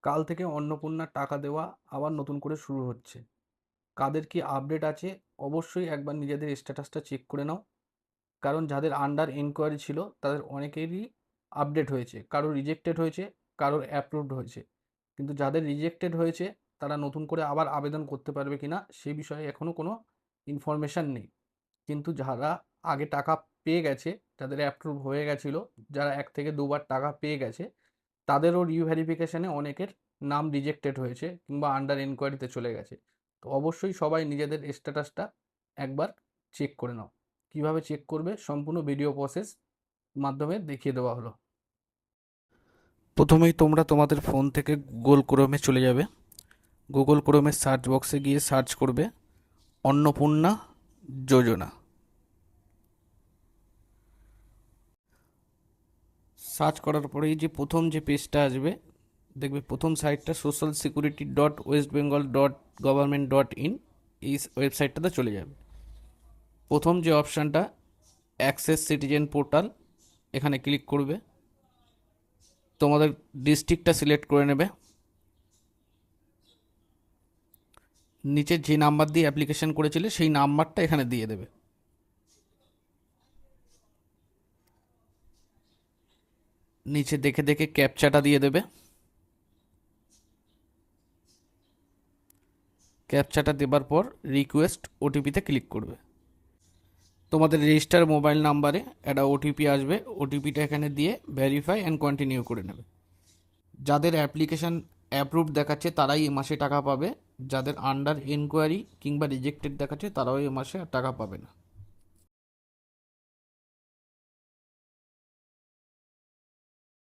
কাল থেকে অন্নপূর্ণার টাকা দেওয়া আবার নতুন করে শুরু হচ্ছে। কাদের কি আপডেট আছে অবশ্যই একবার নিজেদের স্ট্যাটাসটা চেক করে নাও। কারণ যাদের আন্ডার এনকোয়ারি ছিল তাদের অনেকেরই আপডেট হয়েছে, কারোর রিজেক্টেড হয়েছে, কারোর অ্যাপ্রুভড হয়েছে। কিন্তু যাদের রিজেক্টেড হয়েছে তারা নতুন করে আবার আবেদন করতে পারবে কিনা সেই বিষয়ে এখনও কোনো ইনফরমেশান নেই। কিন্তু যারা আগে টাকা পেয়ে গেছে, যাদের অ্যাপ্রুভ হয়ে গেছিলো, যারা 1 থেকে 2 বার টাকা পেয়ে গেছে, তাদেরও রিভেরিফিকেশানে অনেকের নাম রিজেক্টেড হয়েছে কিংবা আন্ডার এনকোয়ারিতে চলে গেছে। তো অবশ্যই সবাই নিজেদের স্ট্যাটাসটা একবার চেক করে নাও। কিভাবে চেক করবে সম্পূর্ণ ভিডিও প্রসেস মাধ্যমে দেখিয়ে দেওয়া হলো। প্রথমেই তোমরা তোমাদের ফোন থেকে গুগল ক্রোমে চলে যাবে। গুগল ক্রোমের সার্চ বক্সে গিয়ে সার্চ করবে অন্নপূর্ণা যোজনা। সার্চ করার পরেই যে প্রথম যে পেজটা আসবে, দেখবে প্রথম সাইটটা social security.westbengal.government.in, এই ওয়েবসাইটটাতে চলে যাবে। প্রথম যে অপশানটা অ্যাক্সেস সিটিজেন পোর্টাল, এখানে ক্লিক করবে। তোমাদের ডিস্ট্রিক্টটা সিলেক্ট করে নেবে। নিচে যে নাম্বার দিয়ে অ্যাপ্লিকেশন করেছিলে সেই নাম্বারটা এখানে দিয়ে দেবে। নিচে দেখে দেখে ক্যাপচাটা দিয়ে দেবে। ক্যাপচাটা দেবার পর রিকোয়েস্ট ওটিপিতে ক্লিক করবে। তোমাদের রেজিস্টার মোবাইল নাম্বারে একটা ওটিপি আসবে, ওটিপিটা এখানে দিয়ে ভেরিফাই অ্যান্ড কন্টিনিউ করে নেবে। যাদের অ্যাপ্লিকেশান অ্যাপ্রুভড দেখাচ্ছে তারাই এ মাসে টাকা পাবে, যাদের আন্ডার এনকোয়ারি কিংবা রিজেক্টেড দেখাচ্ছে তারাও এ মাসে টাকা পাবে না।